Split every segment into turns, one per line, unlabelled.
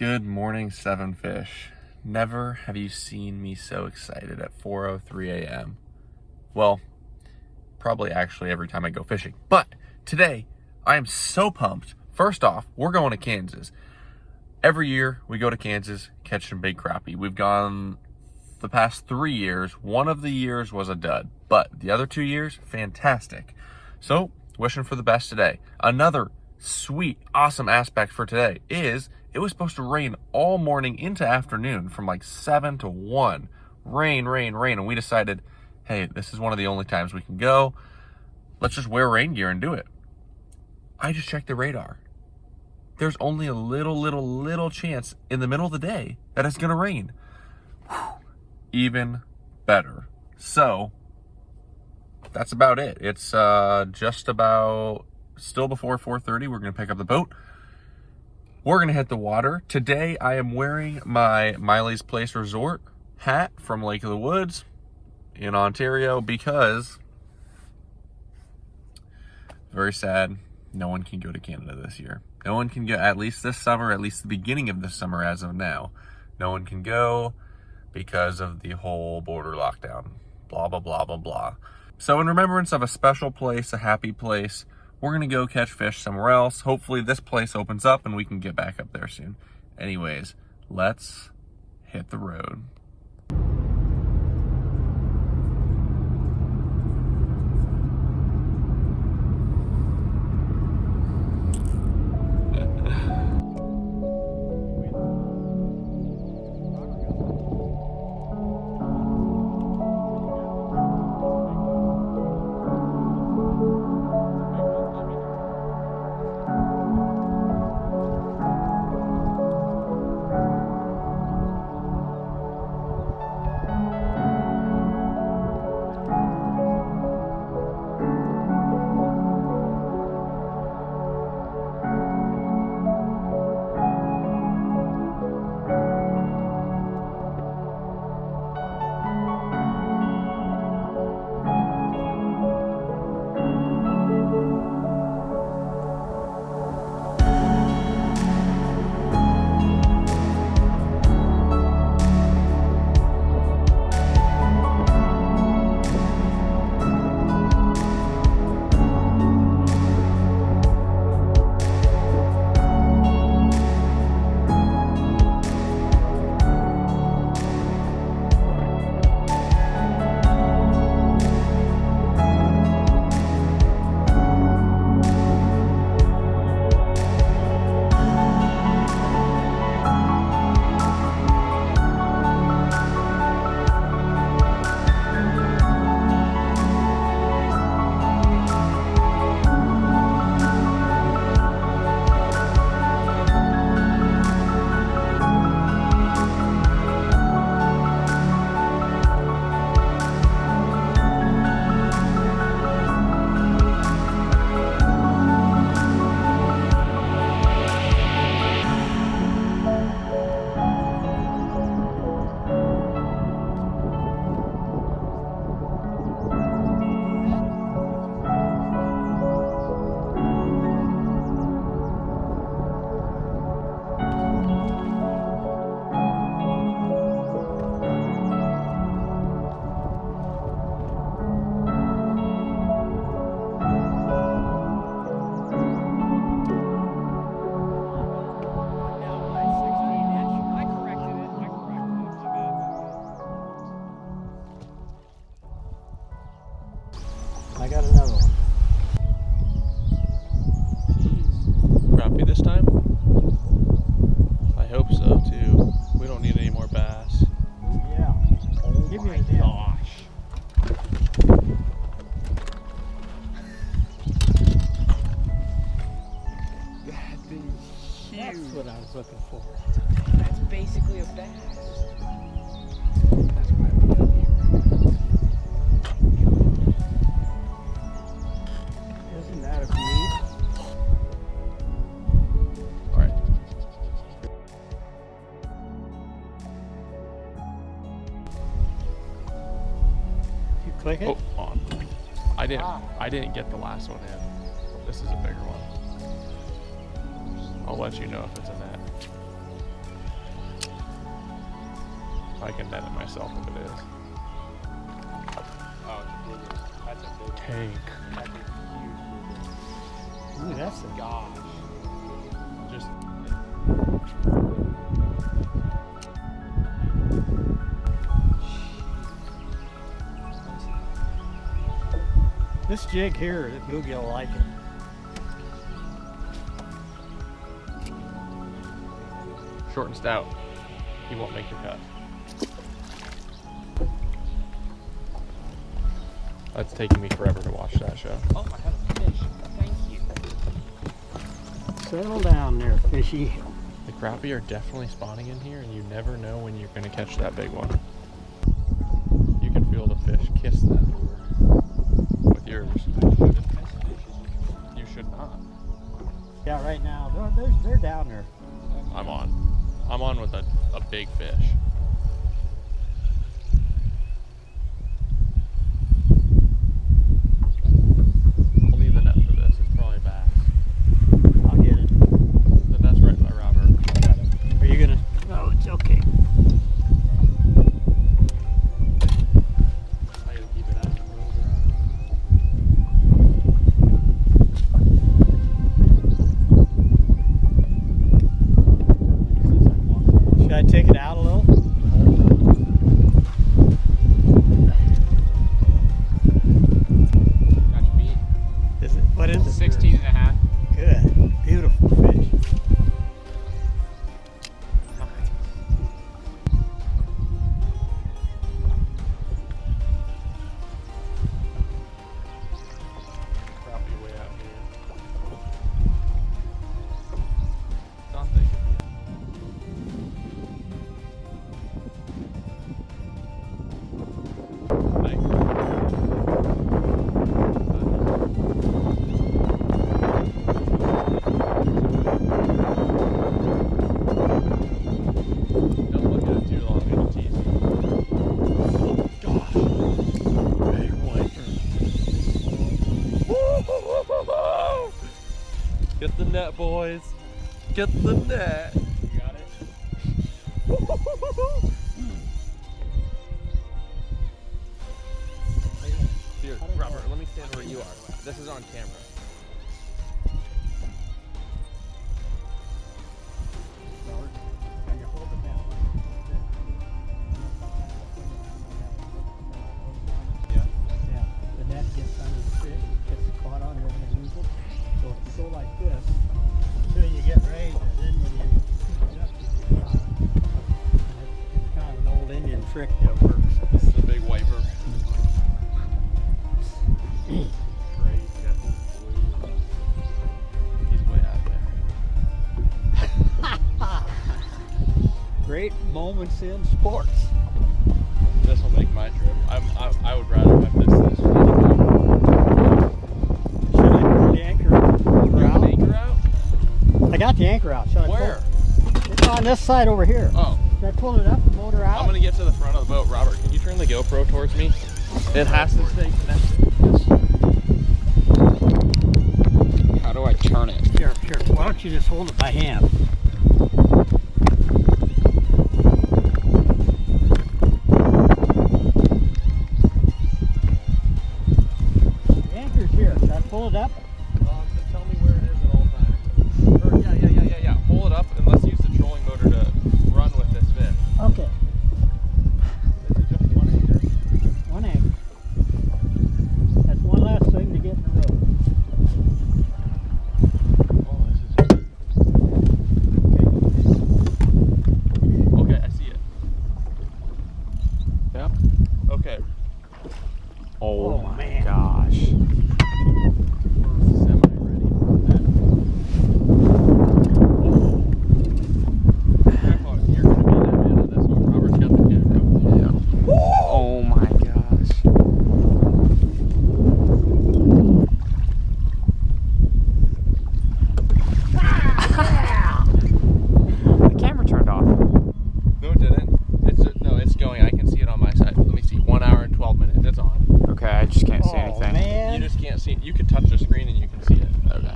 Good morning, seven fish. Never have you seen me so excited at 4:03 a.m. Well, probably actually every time I go fishing. But today, I am so pumped. First off, we're going to Kansas. Every year, we go to Kansas, catch some big crappie. We've gone the past 3 years. One of the years was a dud, but the other 2 years, fantastic. So, wishing for the best today. Another sweet, awesome aspect for today is it was supposed to rain all morning into afternoon from like 7 to 1. Rain. And we decided, hey, this is one of the only times we can go. Let's just wear rain gear and do it. I just checked the radar. There's only a little chance in the middle of the day that it's going to rain. Whew. Even better. So, that's about it. It's just about still before 4:30. We're going to pick up the boat. We're going to hit the water. Today, I am wearing my Miley's Place Resort hat from Lake of the Woods in Ontario because, very sad, no one can go to Canada this year. No one can go, at least this summer, at least the beginning of this summer as of now. No one can go because of the whole border lockdown. Blah, blah, blah, blah, blah. So in remembrance of a special place, a happy place, we're going to go catch fish somewhere else. Hopefully this place opens up and we can get back up there soon. Anyways, let's hit the road.
I got another one.
Crappie this time? I hope so too. We don't need any more bass.
Ooh, yeah.
Oh
Give me
my
a dip.
gosh. That thing's huge.
That's what I was looking for.
That's basically a bass. That's why I put it here.
Isn't that a beauty?
Alright.
You click it?
Oh, on. I didn't get the last one in. This is a bigger one. I'll let you know if it's a net. I can net it myself if it is.
Oh, that's a big
Tank.
That's a huge bluegill. Ooh, that's a gosh.
Just
This jig here, the bluegill like it.
short and stout. He won't make the cut. That's taking me forever to watch that show.
Oh, I have a fish. Thank you. Settle down there, fishy.
The crappie are definitely spawning in here, and you never know when you're going to catch that big one. You can feel the fish kiss that lure with yours. You should not.
Yeah, right now, they're down there.
I'm on with a big fish. I'll leave the net for this. It's probably bass.
I'll get it.
The net's right by Robert.
Got it. Are you gonna? No, it's okay.
I gotta keep it out of the road.
Should I take it out a little?
Got you beat.
Is it? What is it?
16 and a half.
Good. Beautiful fish.
Crappie way out here. Thought they could be. Don't look at it too long, it'll tease you. Gosh, big wiper. Get the net, boys. Get the net.
You got it?
Here, Robert, let me stand where you are. This is on camera. Yeah.
Yeah, the net gets under the fish, gets caught on there when you lose it. So if you go like this, until you get raised, and then when you pick it up, you get on it. And it's kind of an old Indian trick that works.
This is a big wiper. Great. He's way out there.
Great moments in sports.
This will make my trip. I would rather have this.
Should I pull the anchor out?
You have an anchor out?
I got the anchor out. Should I
Where?
pull? It's on this side over here.
Oh,
Should I pull it up and motor out?
I'm gonna get to the front of the boat. Robert, can you turn the GoPro towards me? It has to stay connected.
How do I turn it?
Sure. Why don't you just hold it by hand? The anchor's here. Should I pull it up?
Tell me where it is at all times. Or, yeah. Pull it up and let's use the trolling motor to run with this fish.
Okay.
Is it just one anchor?
One anchor. That's one last thing to get in the road.
Oh, this is okay, I see it. Yep. Okay.
Oh, man.
Gosh. Semi-ready for that. Grandpa, you're gonna be that man on this one. Robert's got the camera.
Yeah. Oh my gosh. The camera turned off.
No, it didn't. It's going. I can see it on my side. Let me see. 1 hour and 12 minutes. It's on.
Okay, I just can't see
Oh,
anything.
man.
You just can't see it. You can touch the screen and you can see it.
Okay.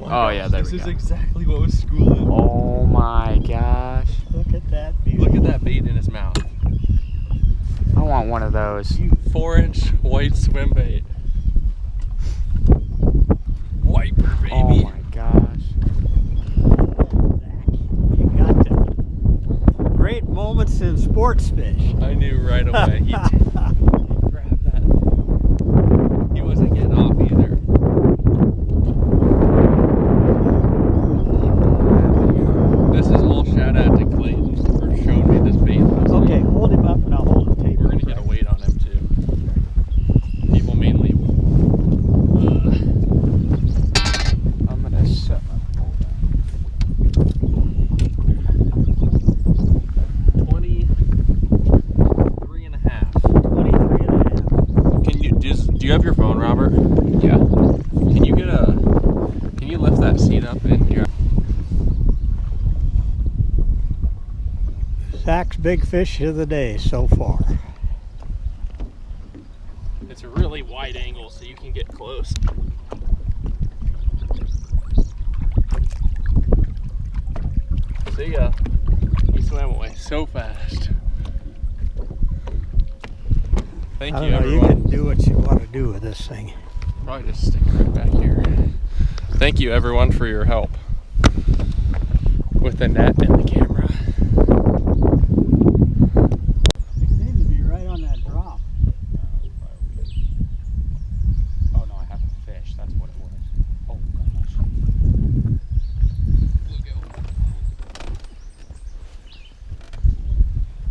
Oh yeah, there
This
we
is
go.
exactly what was schooling.
Oh my gosh.
Look at that beauty.
Look at that bait in his mouth.
one of those.
4-inch white swim bait. Wiper, baby.
Oh my gosh.
You got the great moments in sports fish.
I knew right away. He grabbed that. He wasn't getting off either. This is all shout out to Clayton for showing me this bait.
Okay, hold him up and I'll hold the tape.
We're gonna get a weight on him too. People mainly.
I'm gonna set my pole down.
23 and a half.
23 and a half.
Can you do you have your phone, Robert?
Yeah.
Can you lift that seat up in here?
Zach's big fish of the day so far.
It's a really wide angle so you can get close. See ya. He swam away so fast. Thank
I
you,
don't know, you
everyone.
can do what you want to do with this thing.
Probably just stick it right back here. Thank you, everyone, for your help with the net and the camera.
It seemed to be right on that drop.
Oh no, I have a fish. That's what it was. Oh gosh.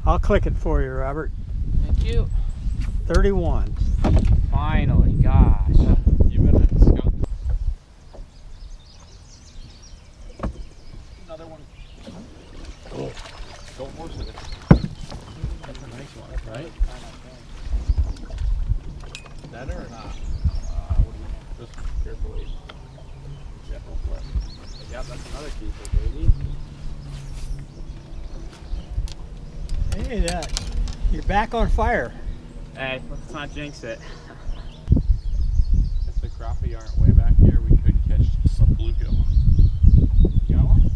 I'll click it for you, Robert.
Thank you.
31.
Finally, gosh.
You better skunk.
Another one.
Don't force it. That's a nice one, right? Better or not? What do you think? Just carefully. Gentle flip. Yeah, that's another keeper, baby.
Hey, you're back on fire.
Hey, let's not jinx it.
If the crappie aren't way back here, we could catch some bluegill.
You got one?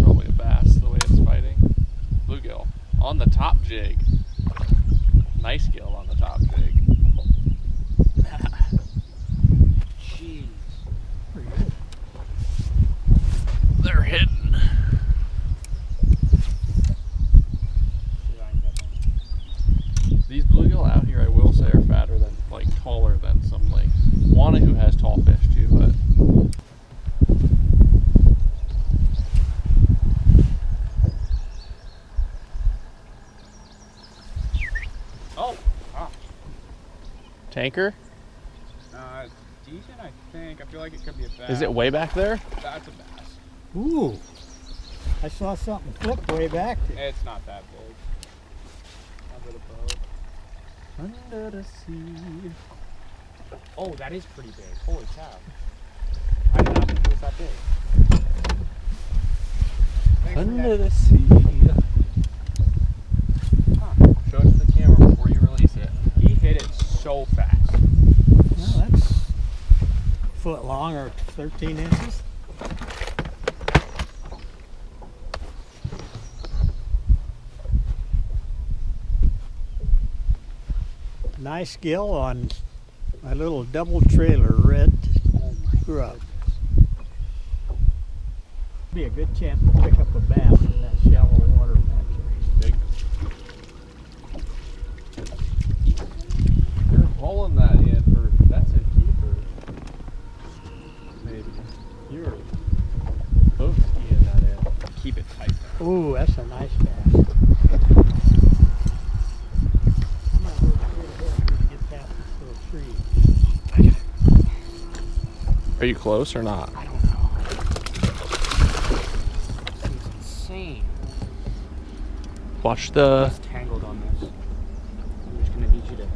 Probably a bass, the way it's fighting. Bluegill. On the top jig. Nice gill on the top jig.
Jeez.
They're hidden. These bluegill out here, I will say, are fatter than, like, taller than some lakes. Wanahoo has tall fish too, but. Oh! Ah. Tanker?
Decent, I think. I feel like it could be a bass.
Is it way back there?
That's a bass.
Ooh. I saw something flip way back there.
It's not that big. Under the boat.
Under the sea.
Oh, that is pretty big. Holy cow. I did not think it was that big. Thanks for
Under
that.
the sea.
Huh.
Show it to the camera before you release it.
He hit it so fast.
Well, that's a foot long or 13 inches. Nice gill on my little double trailer red grub. Be a good chance to pick up a bass in that shallow water back there.
Big. You're pulling that in for, that's a keeper. Maybe. You're both skiing that in.
Keep it tight though.
Ooh, that's a nice bass. I'm gonna go straight ahead and get past this little tree.
Are you close or not?
I don't know. This is insane.
Watch the.
It's tangled on this. I'm just gonna need you to.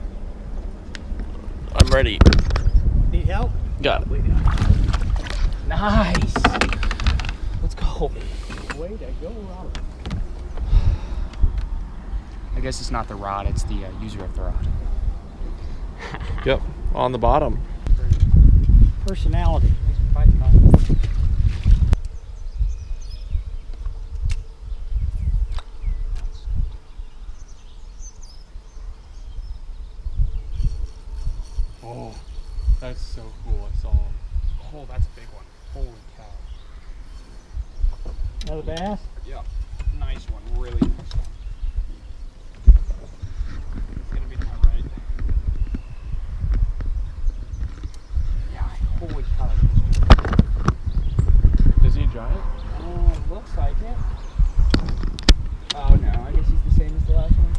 I'm ready.
Need help?
Got it.
Nice. Let's go.
Way to go, Robert.
I guess it's not the rod, it's the user of the rod.
Yep. On the bottom.
Personality.
Thanks for fighting, man. Oh, that's a big one. Holy cow.
Another bass?
Yeah. Nice one. Really nice one. It's gonna be to my right. Yeah. Holy cow.
Is he giant?
Looks like it. Oh no, I guess he's the same as the last one.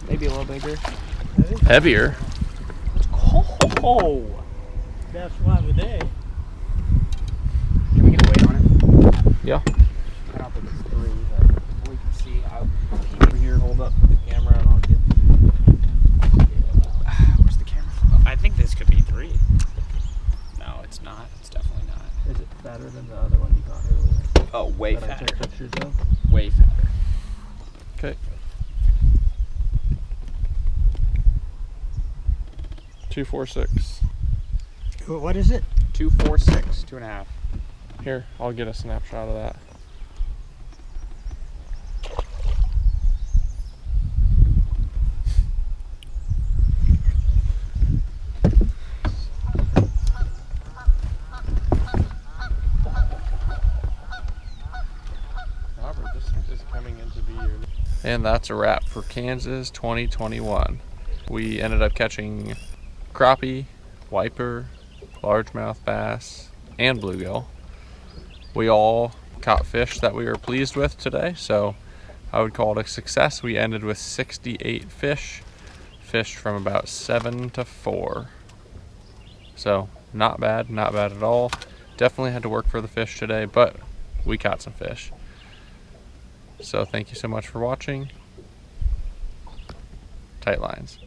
Maybe a little bigger.
Heavier.
Oh!
Best one of the day.
Can we get a weight on it?
Yeah.
I don't think it's 3, but we can see. I'll keep over here, hold up the camera, and I'll get. Where's the camera? I think this could be 3. No, it's not. It's definitely not.
Is it fatter than the other one you got earlier?
Oh, way
That I
fatter.
took pictures of?
Way fatter.
Okay. 246.
What is it?
246, 2.5.
Here, I'll get a snapshot of that. Robert, this is coming in to be your... And that's a wrap for Kansas 2021. We ended up catching crappie, WIPER, largemouth bass, and bluegill. We all caught fish that we were pleased with today, so I would call it a success. We ended with 68 fish, fished from about 7 to 4. So not bad at all. Definitely had to work for the fish today, but we caught some fish. So thank you so much for watching. Tight lines.